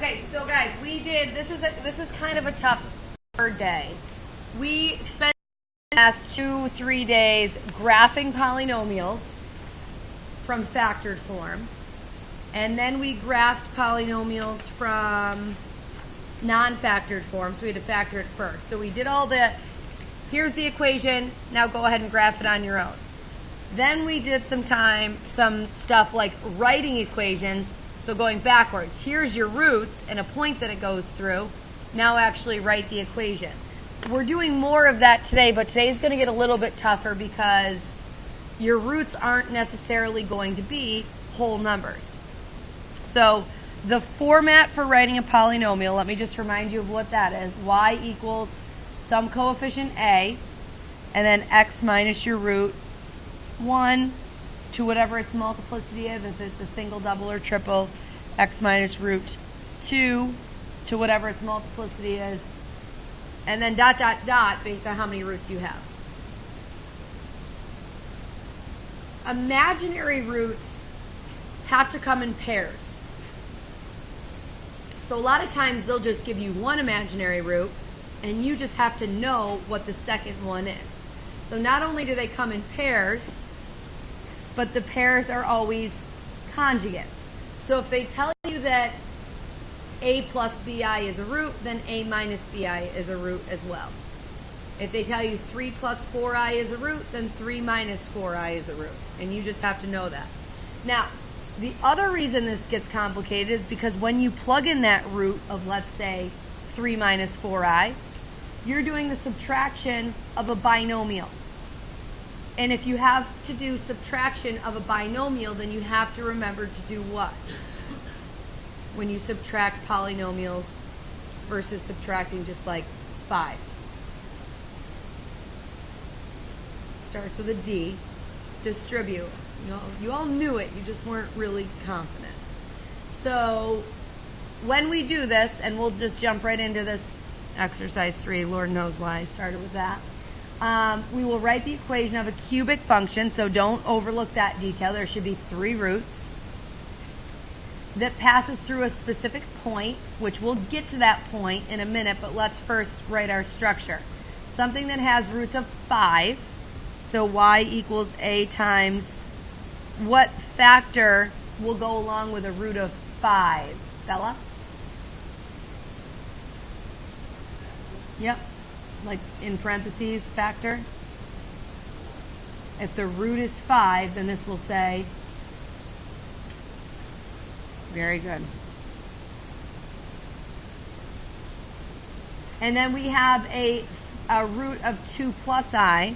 Okay, so guys, this is kind of a tough third day. We spent the last 2-3 days graphing polynomials from factored form. And then we graphed polynomials from non-factored form, so we had to factor it first. So we did here's the equation, now go ahead and graph it on your own. Then we did some stuff like writing equations, so going backwards. Here's your roots and a point that it goes through. Now actually write the equation. We're doing more of that today, but today's going to get a little bit tougher because your roots aren't necessarily going to be whole numbers. So the format for writing a polynomial, let me just remind you of what that is. Y equals some coefficient a, and then x minus your root 1 to whatever its multiplicity is, if it's a single, double, or triple, x minus root 2 to whatever its multiplicity is, and then dot, dot, dot based on how many roots you have. Imaginary roots have to come in pairs. So a lot of times they'll just give you one imaginary root, and you just have to know what the second one is. So not only do they come in pairs, but the pairs are always conjugates. So if they tell you that a plus bi is a root, then a minus bi is a root as well. If they tell you 3 plus 4i is a root, then 3 minus 4i is a root. And you just have to know that. Now, the other reason this gets complicated is because when you plug in that root of, let's say, 3 minus 4i, you're doing the subtraction of a binomial. And if you have to do subtraction of a binomial, then you have to remember to do what? When you subtract polynomials versus subtracting just like 5. Starts with a D. Distribute. You all knew it, you just weren't really confident. So when we do this, and we'll just jump right into this exercise 3, Lord knows why I started with that. We will write the equation of a cubic function, so don't overlook that detail. There should be 3 roots that passes through a specific point, which we'll get to that point in a minute, but let's first write our structure. Something that has roots of 5, so y equals a times what factor will go along with a root of 5? Bella? Yep. Like in parentheses, factor. If the root is 5, then this will say, very good. And then we have a root of 2 plus I,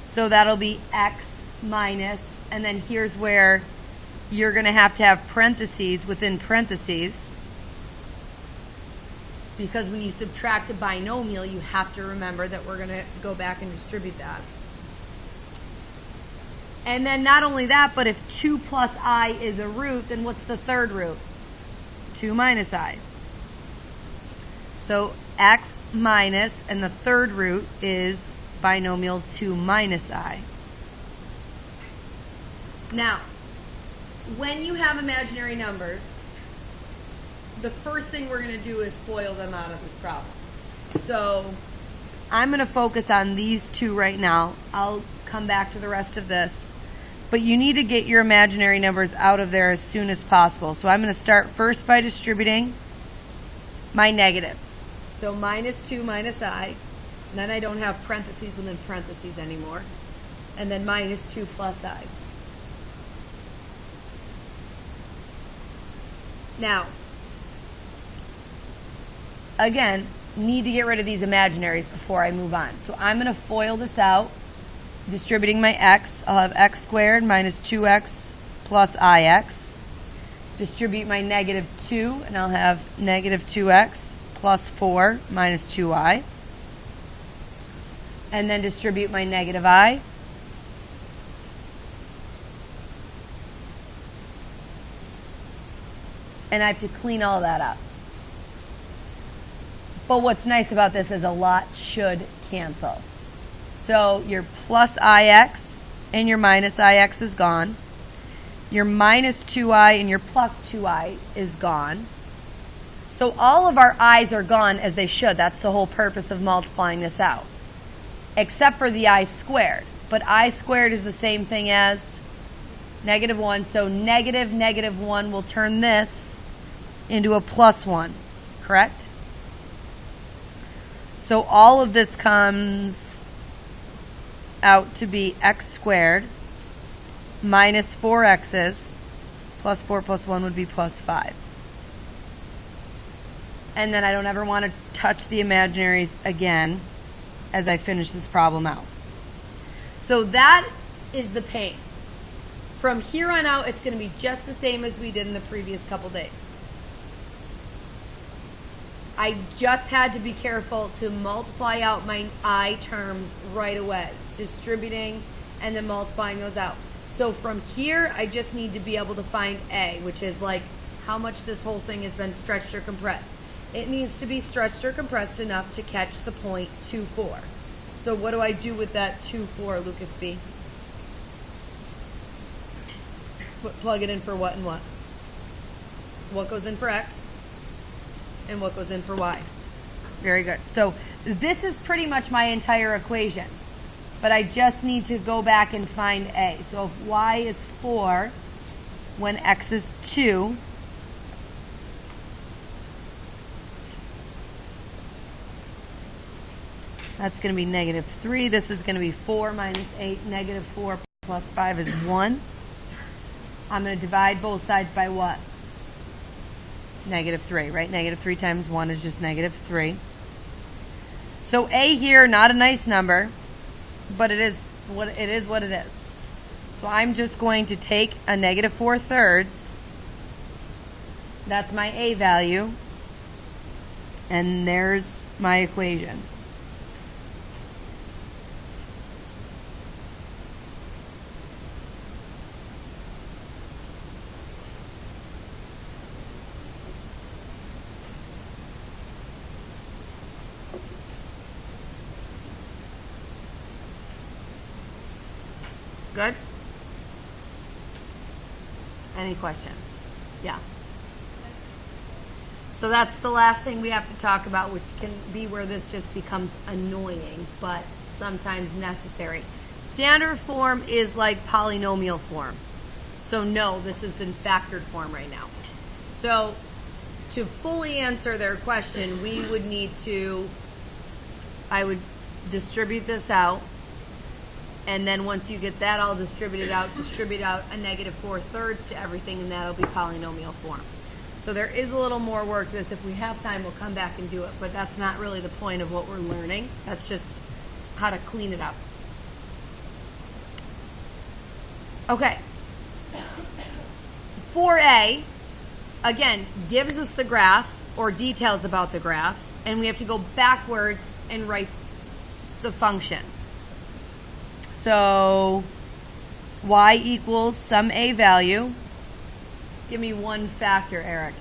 so that'll be x minus, and then here's where you're going to have parentheses within parentheses, because when you subtract a binomial, you have to remember that we're going to go back and distribute that. And then not only that, but if 2 plus I is a root, then what's the third root? 2 minus I. So x minus, and the third root is binomial 2 minus I. Now, when you have imaginary numbers, the first thing we're going to do is FOIL them out of this problem. So I'm going to focus on these 2 right now. I'll come back to the rest of this. But you need to get your imaginary numbers out of there as soon as possible. So I'm going to start first by distributing my negative. So minus 2 minus I. And then I don't have parentheses within parentheses anymore. And then minus 2 plus I. Now, again, need to get rid of these imaginaries before I move on. So I'm going to FOIL this out, distributing my x. I'll have x squared minus 2x plus ix. Distribute my negative 2, and I'll have negative 2x plus 4 minus 2i. And then distribute my negative I. And I have to clean all that up. But what's nice about this is a lot should cancel. So your plus ix and your minus ix is gone. Your minus 2i and your plus 2i is gone. So all of our i's are gone as they should. That's the whole purpose of multiplying this out. Except for the I squared. But I squared is the same thing as -1. So negative -1 will turn this into a +1. Correct? So all of this comes out to be x squared minus 4x's plus 4 plus 1 would be +5. And then I don't ever want to touch the imaginaries again as I finish this problem out. So that is the pain. From here on out, it's going to be just the same as we did in the previous couple days. I just had to be careful to multiply out my I terms right away, distributing and then multiplying those out. So from here, I just need to be able to find A, which is like how much this whole thing has been stretched or compressed. It needs to be stretched or compressed enough to catch the point 2,4. So what do I do with that 2,4, Lucas B? Plug it in for what and what? What goes in for x? And what goes in for y? Very good. So this is pretty much my entire equation. But I just need to go back and find A. So if y is 4 when x is 2, that's going to be -3. This is going to be 4 minus 8. -4 plus 5 is 1. I'm going to divide both sides by what? -3, right? -3 times 1 is just -3. So A here, not a nice number, but it is what it is. So I'm just going to take a -4/3. That's my A value. And there's my equation. Good? Any questions? Yeah. So that's the last thing we have to talk about, which can be where this just becomes annoying, but sometimes necessary. Standard form is like polynomial form. So no, this is in factored form right now. So to fully answer their question, we would need to, I would distribute this out. And then once you get that all distributed out, distribute out a -4/3 to everything, and that'll be polynomial form. So there is a little more work to this. If we have time, we'll come back and do it. But that's not really the point of what we're learning. That's just how to clean it up. Okay. 4A, again, gives us the graph or details about the graph. And we have to go backwards and write the function. So y equals some A value. Give me one factor, Eric.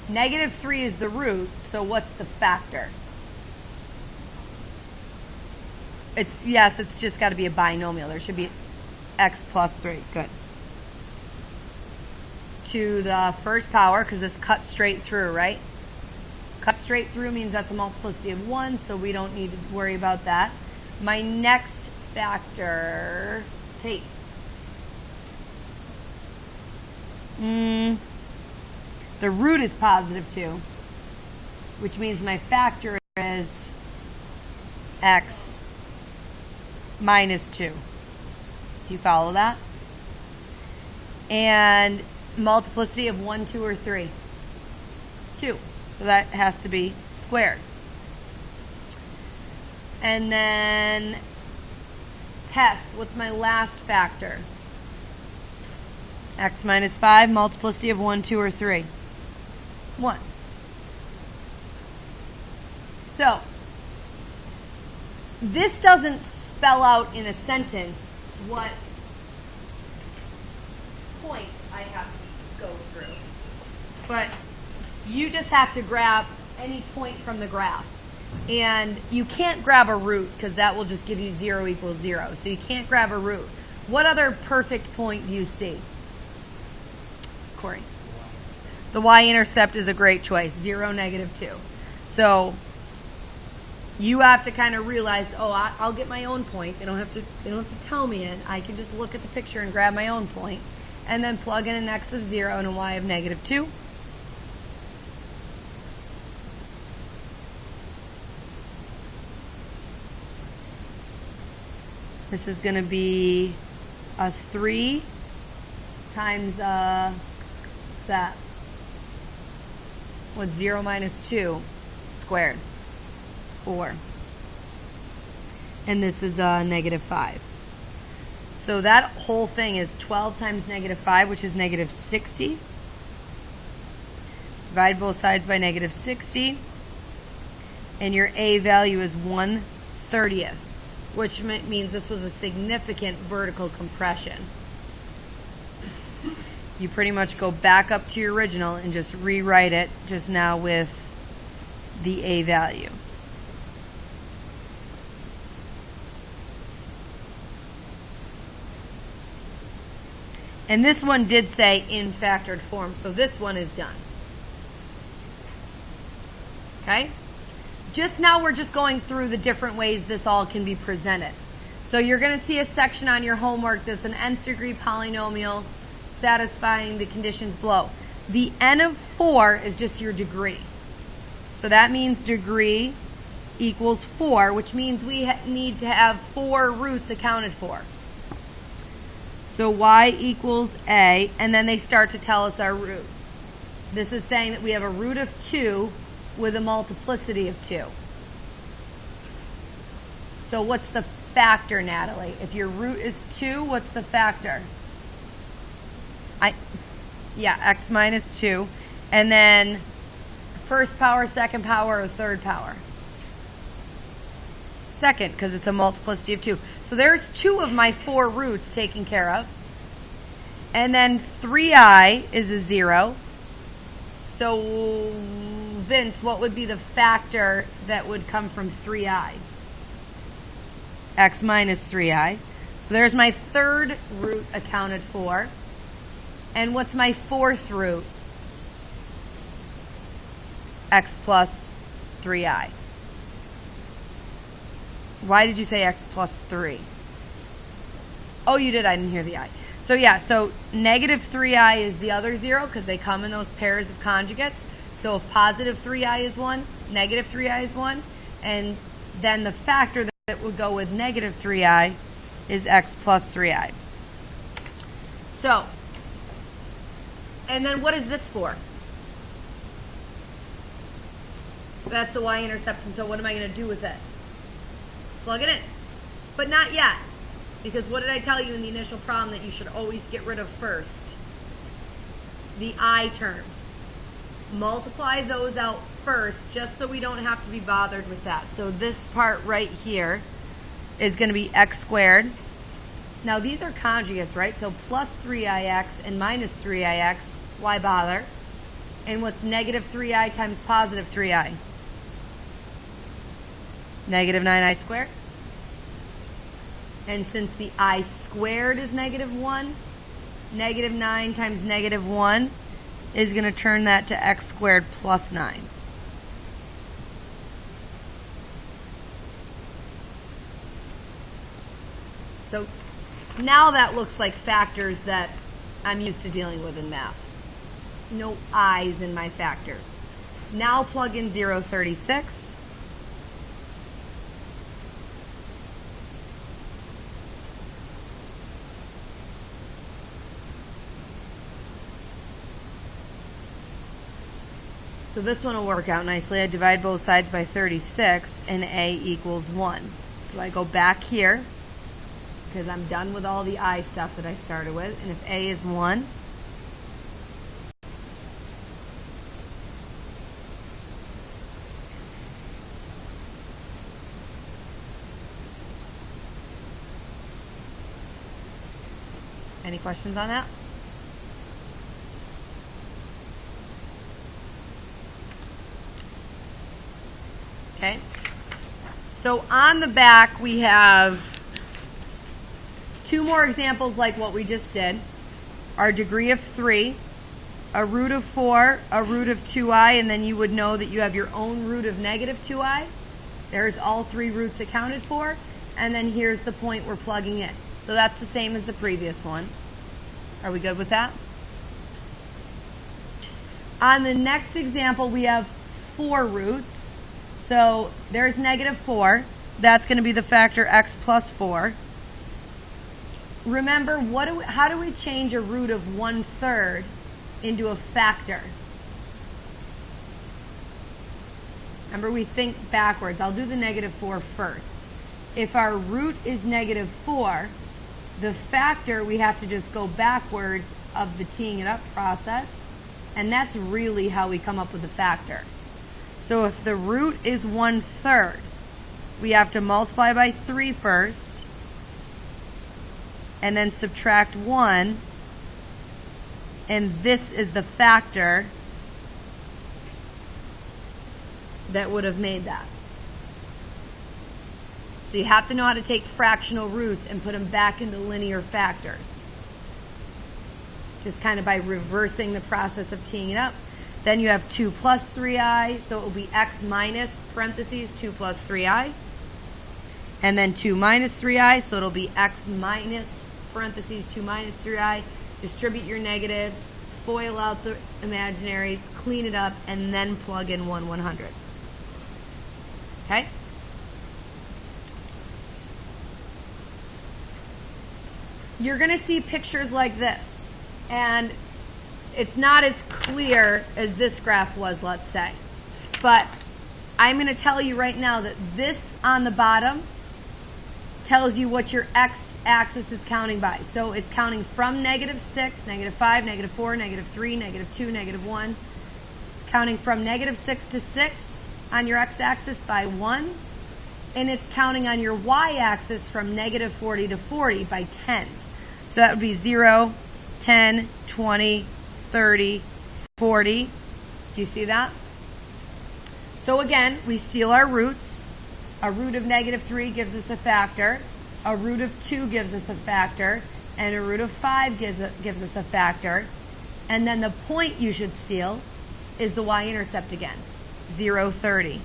-3 is the root, so what's the factor? It's just got to be a binomial. There should be x plus 3. Good. To the first power, because this cuts straight through, right? Cut straight through means that's a multiplicity of 1, so we don't need to worry about that. My next factor, hey. The root is +2, which means my factor is x minus 2. Do you follow that? And multiplicity of 1, 2, or 3? 2. So that has to be squared. And then test. What's my last factor? X minus 5, multiplicity of 1, 2, or 3? 1. So this doesn't spell out in a sentence what point I have to go through. But you just have to grab any point from the graph. And you can't grab a root because that will just give you 0 equals 0. So you can't grab a root. What other perfect point do you see? Corey. The y-intercept is a great choice, 0, -2. So you have to kind of realize, oh, I'll get my own point. They don't have to tell me it. I can just look at the picture and grab my own point, and then plug in an x of 0 and a y of -2. This is going to be a 3 times, what's that? What's 0 - 2 squared? 4. And this is a -5. So that whole thing is 12 times -5, which is -60. Divide both sides by -60. And your A value is 1/30th, which means this was a significant vertical compression. You pretty much go back up to your original and just rewrite it just now with the A value. And this one did say in factored form, so this one is done. Okay? Just now we're just going through the different ways this all can be presented. So you're going to see a section on your homework that's an nth degree polynomial satisfying the conditions below. The n of 4 is just your degree. So that means degree equals 4, which means we need to have 4 roots accounted for. So y equals a, and then they start to tell us our root. This is saying that we have a root of 2 with a multiplicity of 2. So what's the factor, Natalie? If your root is 2, what's the factor? X minus 2. And then first power, second power, or third power? Second, because it's a multiplicity of 2. So there's 2 of my 4 roots taken care of. And then 3i is a 0. So, Vince, what would be the factor that would come from 3i? X minus 3i. So there's my third root accounted for. And what's my fourth root? X plus 3i. Why did you say x plus 3? Oh, you did. I didn't hear the I. So yeah, so negative 3i is the other 0 because they come in those pairs of conjugates. So if positive 3i is 1, negative 3i is 1, and then the factor that would go with negative 3i is x plus 3i. So, and then what is this for? That's the y-intercept, and so what am I going to do with it? Plug it in. But not yet. Because what did I tell you in the initial problem that you should always get rid of first? The I terms. Multiply those out first just so we don't have to be bothered with that. So this part right here is going to be x squared. Now these are conjugates, right? So plus 3ix and minus 3ix, why bother? And what's negative 3i times positive 3i? Negative 9i squared. And since the I squared is negative 1, negative 9 times negative 1 is going to turn that to x squared plus 9. So now that looks like factors that I'm used to dealing with in math. No i's in my factors. Now plug in 0.36. So this one will work out nicely. I divide both sides by 36, and a equals 1. So I go back here, because I'm done with all the I stuff that I started with. And if a is 1, any questions on that? Okay, so on the back we have 2 more examples like what we just did. Our degree of 3, a root of 4, a root of 2i, and then you would know that you have your own root of negative 2i. There's all 3 roots accounted for. And then here's the point we're plugging in. So that's the same as the previous one. Are we good with that? On the next example, we have 4 roots. So there's negative 4. That's going to be the factor x plus 4. Remember, how do we change a root of 1/3 into a factor? Remember, we think backwards. I'll do the negative 4 first. If our root is negative 4, the factor, we have to just go backwards of the teeing it up process, and that's really how we come up with the factor. So if the root is 1/3, we have to multiply by 3 first, and then subtract 1, and this is the factor that would have made that. So you have to know how to take fractional roots and put them back into linear factors. Just kind of by reversing the process of teeing it up. Then you have 2 plus 3i, so it will be x minus, parentheses, 2 plus 3i. And then 2 minus 3i, so it'll be x minus, parentheses, 2 minus 3i. Distribute your negatives, FOIL out the imaginaries, clean it up, and then plug in 1/100. Okay? You're going to see pictures like this, and it's not as clear as this graph was, let's say. But I'm going to tell you right now that this on the bottom tells you what your x-axis is counting by. So it's counting from -6, -5, -4, -3, -2, -1. It's counting from -6 to 6 on your x-axis by 1s. And it's counting on your y-axis from -40 to 40 by 10s. So that would be 0, 10, 20, 30, 40. Do you see that? So again, we steal our roots. A root of -3 gives us a factor. A root of 2 gives us a factor. And a root of 5 gives us a factor. And then the point you should steal is the y-intercept again, 0, 30.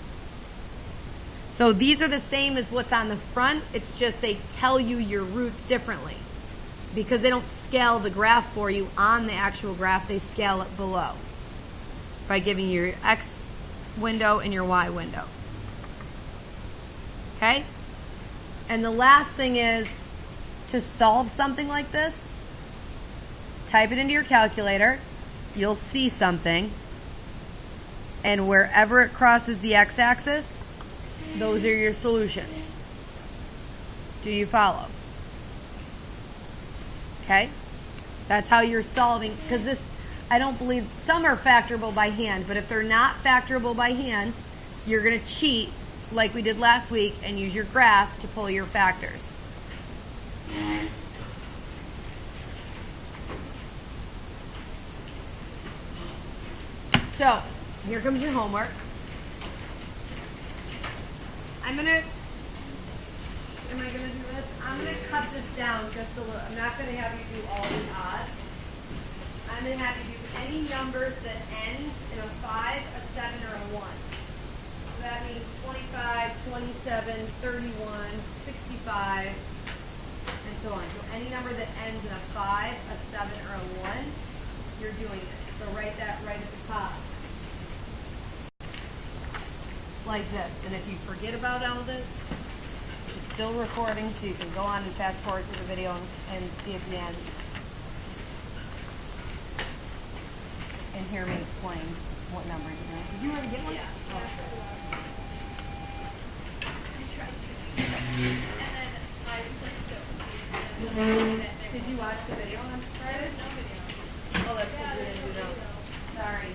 So these are the same as what's on the front. It's just they tell you your roots differently because they don't scale the graph for you on the actual graph. They scale it below by giving you your x window and your y window. Okay? And the last thing is to solve something like this, type it into your calculator. You'll see something. And wherever it crosses the x-axis, those are your solutions. Do you follow? Okay? That's how you're solving, because this, I don't believe, some are factorable by hand, but if they're not factorable by hand, you're going to cheat like we did last week and use your graph to pull your factors. So, here comes your homework. I'm going to do this? I'm going to cut this down just a little. I'm not going to have you do all the odds. I'm going to have you do any numbers that end in a 5, a 7, or a 1. So that means 25, 27, 31, 65, and so on. So any number that ends in a 5, a 7, or a 1, you're doing it. So write that right at the top. Like this. And if you forget about all this, it's still recording, so you can go on and fast forward through the video and see at the end and hear me explain what number you're doing. Did you already get one? Yeah. Oh. I tried to. And then I was like so confused. Did you watch the video on Friday? There's no video. Oh, that's because we didn't do those. Sorry.